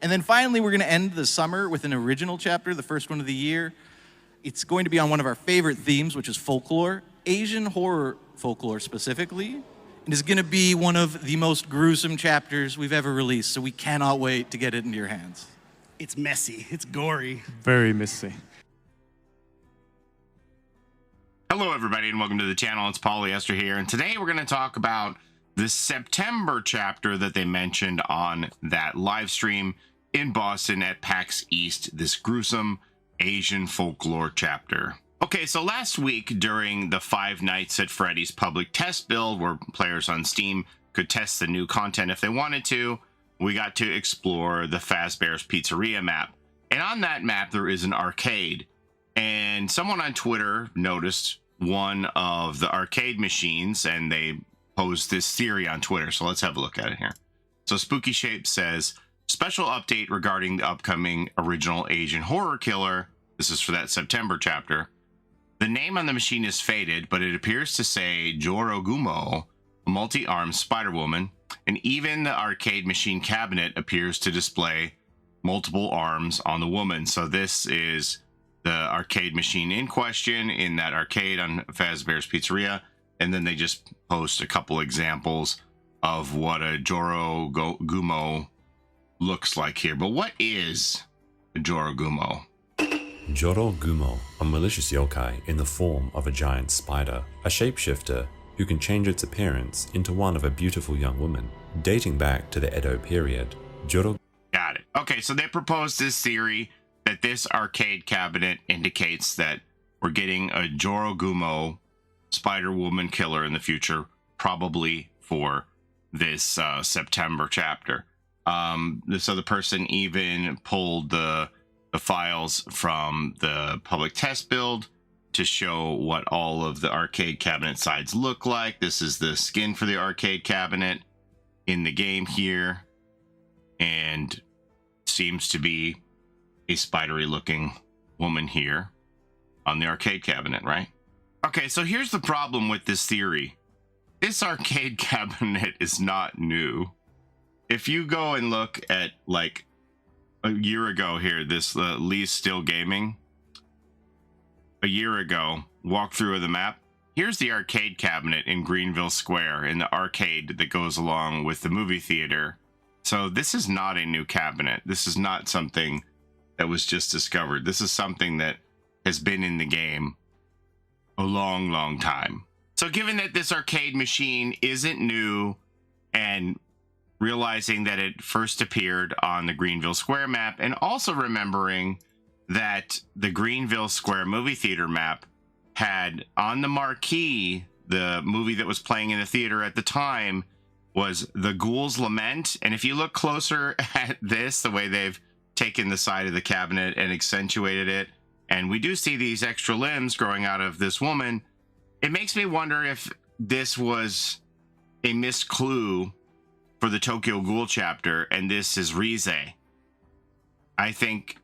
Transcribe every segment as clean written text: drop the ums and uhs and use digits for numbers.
And then finally, we're going to end the summer with an original chapter, the first one of the year. It's going to be on one of our favorite themes, which is folklore, Asian horror folklore specifically. And is going to be one of the most gruesome chapters we've ever released, so we cannot wait to get it into your hands. It's messy. It's gory. Very messy. Hello, everybody, and welcome to the channel. It's Paulie Esther here, and today we're going to talk about the September chapter that they mentioned on that live stream in Boston at PAX East, this gruesome Asian folklore chapter. Okay, so last week during the 5 Nights at Freddy's public test build, where players on Steam could test the new content if they wanted to, we got to explore the Fazbear's Pizzeria map. And on that map, there is an arcade. And someone on Twitter noticed one of the arcade machines, and they posed this theory on Twitter. So let's have a look at it here. So Spooky Shape says, special update regarding the upcoming original Asian horror killer. This is for that September chapter. The name on the machine is faded, but it appears to say Jorogumo, a multi-armed Spider-Woman, and even the arcade machine cabinet appears to display multiple arms on the woman. So this is the arcade machine in question in that arcade on Fazbear's Pizzeria, and then they just post a couple examples of what a Jorogumo looks like here. But what is a Jorogumo? Jorogumo, a malicious yokai in the form of a giant spider, a shapeshifter who can change its appearance into one of a beautiful young woman. Dating back to the Edo period, Got it. Okay, so they proposed this theory that this arcade cabinet indicates that we're getting a Jorogumo Spider-Woman killer in the future, probably for this September chapter. So the person even pulled the files from the public test build to show what all of the arcade cabinet sides look like. This is the skin for the arcade cabinet in the game here, and seems to be a spidery looking woman here on the arcade cabinet, right? Okay, so here's the problem with this theory. This arcade cabinet is not new. If you go and look at like a year ago here, this Lee's Still Gaming, a year ago, walkthrough of the map, here's the arcade cabinet in Greenville Square in the arcade that goes along with the movie theater. So this is not a new cabinet. This is not something that was just discovered. This is something that has been in the game a long, long time. So given that this arcade machine isn't new, and realizing that it first appeared on the Greenville Square map, and also remembering that the Greenville Square movie theater map had on the marquee, the movie that was playing in the theater at the time was The Ghoul's Lament. And if you look closer at this, the way they've taken the side of the cabinet and accentuated it, and we do see these extra limbs growing out of this woman, it makes me wonder if this was a missed clue for the Tokyo Ghoul chapter, and this is Rize. I think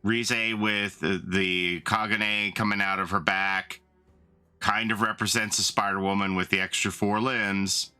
Rize with the Kagane coming out of her back kind of represents a Spider-Woman with the extra 4 limbs,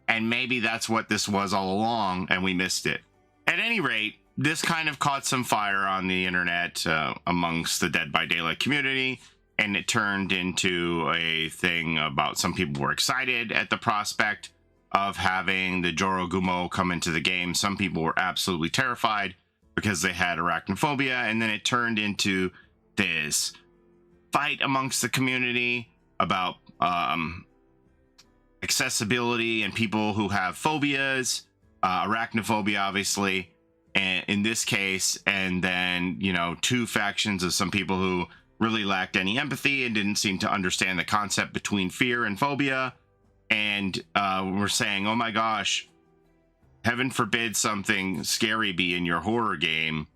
and maybe that's what this was all along, and we missed it. At any rate, this kind of caught some fire on the internet amongst the Dead by Daylight community, and it turned into a thing about some people were excited at the prospect of having the Jorogumo come into the game. Some people were absolutely terrified because they had arachnophobia, and then it turned into this fight amongst the community about accessibility and people who have phobias, arachnophobia, obviously, and in this case, and then, you know, 2 factions of some people who really lacked any empathy and didn't seem to understand the concept between fear and phobia. And we're saying, oh my gosh, heaven forbid something scary be in your horror game,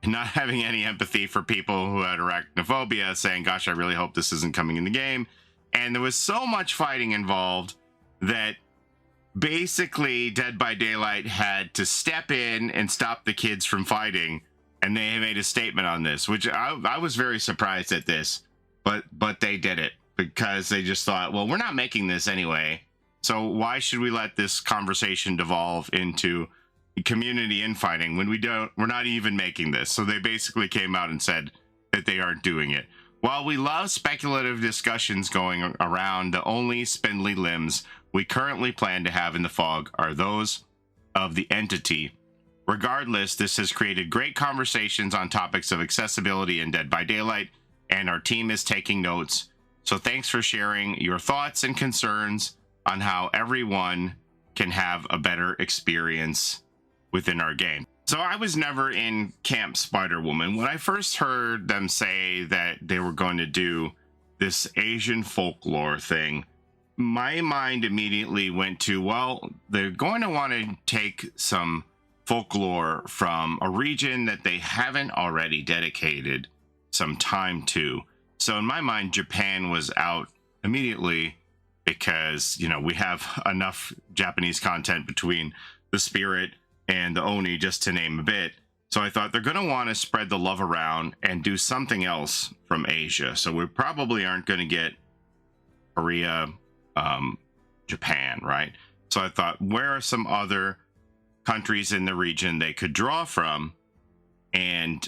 and not having any empathy for people who had arachnophobia, saying, gosh, I really hope this isn't coming in the game. And there was so much fighting involved that basically Dead by Daylight had to step in and stop the kids from fighting, and they made a statement on this, which I was very surprised at this, but they did it because they just thought, well, we're not making this anyway, so why should we let this conversation devolve into, community infighting when we're not even making this. So they basically came out and said that they aren't doing it. While we love speculative discussions going around, the only spindly limbs we currently plan to have in the fog are those of the entity. Regardless, this has created great conversations on topics of accessibility in Dead by Daylight, and our team is taking notes. So thanks for sharing your thoughts and concerns on how everyone can have a better experience within our game. So I was never in Camp Spider-Woman. When I first heard them say that they were going to do this Asian folklore thing, my mind immediately went to, well, they're going to want to take some folklore from a region that they haven't already dedicated some time to. So in my mind, Japan was out immediately because, you know, we have enough Japanese content between the Spirit and the Oni, just to name a bit. So I thought they're going to want to spread the love around and do something else from Asia. So we probably aren't going to get Korea, Japan, right? So I thought, where are some other countries in the region they could draw from? And,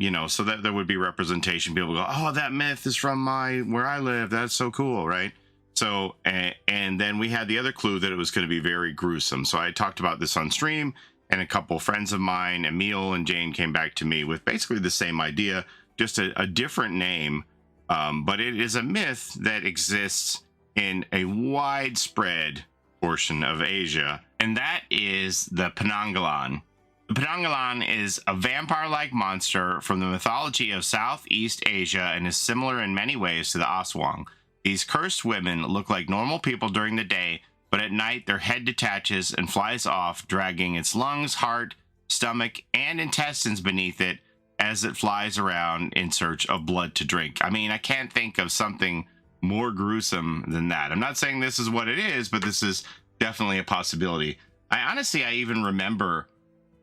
you know, so that there would be representation. People go, oh, that myth is from where I live. That's so cool, right? So, and then we had the other clue that it was going to be very gruesome. So I talked about this on stream, and a couple friends of mine, Emil and Jane, came back to me with basically the same idea, just a different name. But it is a myth that exists in a widespread portion of Asia, and that is the Penanggalan. The Penanggalan is a vampire-like monster from the mythology of Southeast Asia and is similar in many ways to the Aswang. These cursed women look like normal people during the day, but at night their head detaches and flies off, dragging its lungs, heart, stomach, and intestines beneath it as it flies around in search of blood to drink. I mean, I can't think of something more gruesome than that. I'm not saying this is what it is, but this is definitely a possibility. I even remember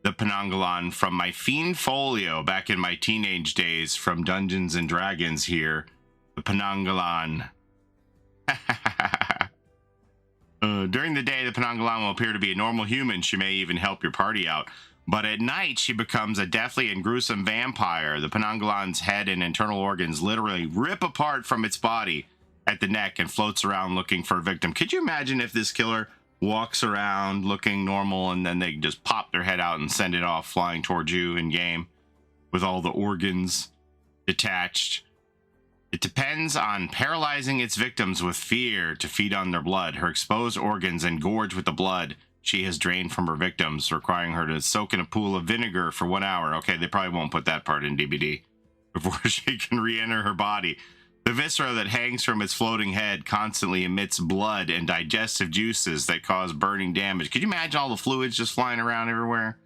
the Penanggalan from my fiend folio back in my teenage days from Dungeons and Dragons here. The Penanggalan. During the day, the Penanggalan will appear to be a normal human. She may even help your party out. But at night, she becomes a deathly and gruesome vampire. The Penanggalan's head and internal organs literally rip apart from its body at the neck and floats around looking for a victim. Could you imagine if this killer walks around looking normal and then they just pop their head out and send it off flying towards you in game with all the organs detached? It depends on paralyzing its victims with fear to feed on their blood. Her exposed organs engorge with the blood she has drained from her victims, requiring her to soak in a pool of vinegar for 1 hour. Okay, they probably won't put that part in DBD before she can re-enter her body. The viscera that hangs from its floating head constantly emits blood and digestive juices that cause burning damage. Could you imagine all the fluids just flying around everywhere?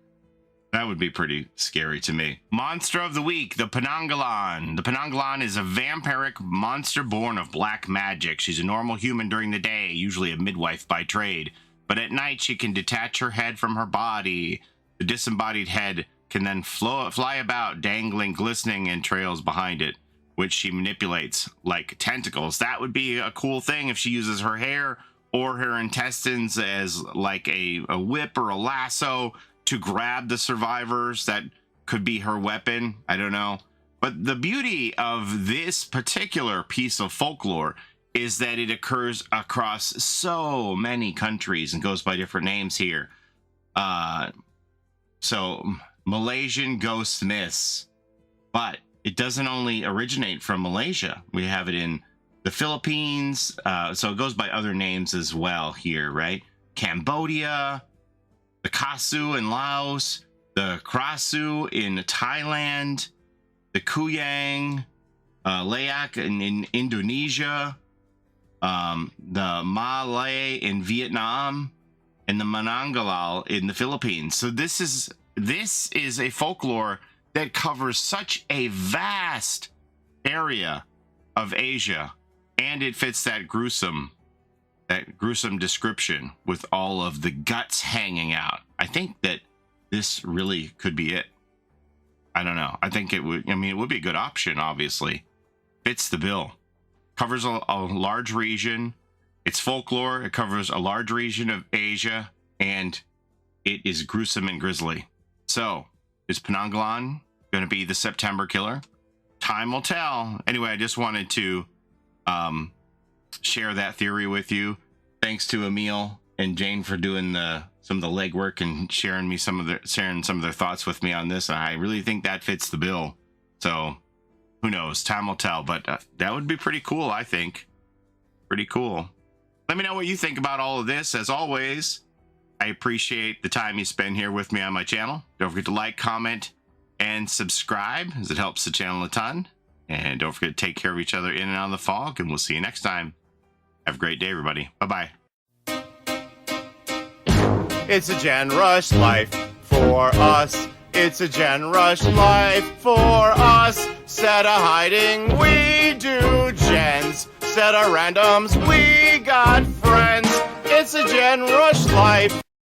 That would be pretty scary to me. Monster of the Week, the Penanggalan. The Penanggalan is a vampiric monster born of black magic. She's a normal human during the day, usually a midwife by trade. But at night, she can detach her head from her body. The disembodied head can then fly about, dangling glistening entrails behind it, which she manipulates like tentacles. That would be a cool thing if she uses her hair or her intestines as like a whip or a lasso to grab the survivors. That could be her weapon. I don't know. But the beauty of this particular piece of folklore is that it occurs across so many countries and goes by different names here. So Malaysian ghost myths, but it doesn't only originate from Malaysia. We have it in the Philippines. So it goes by other names as well here, right? Cambodia, the Kasu in Laos, the Krasu in Thailand, the Kuyang, Layak in Indonesia, the Malay in Vietnam, and the Mananggalal in the Philippines. So this is a folklore that covers such a vast area of Asia, and it fits that gruesome description with all of the guts hanging out. I think that this really could be it. I don't know. I think it would. I mean, it would be a good option. Obviously, fits the bill. Covers a large region. It's folklore. It covers a large region of Asia, and it is gruesome and grisly. So, is Penanggalan going to be the September killer? Time will tell. Anyway, I just wanted to share that theory with you. Thanks to Emil and Jane for doing some of the legwork and sharing some of their thoughts with me on this. I really think that fits the bill. So, who knows? Time will tell. But that would be pretty cool, I think. Pretty cool. Let me know what you think about all of this. As always, I appreciate the time you spend here with me on my channel. Don't forget to like, comment, and subscribe, as it helps the channel a ton. And don't forget to take care of each other in and out of the fog, and we'll see you next time. Have a great day, everybody. Bye-bye. It's a Gen Rush life for us. It's a Gen Rush life for us. Set a hiding, we do gens. Set a randoms, we got friends. It's a Gen Rush life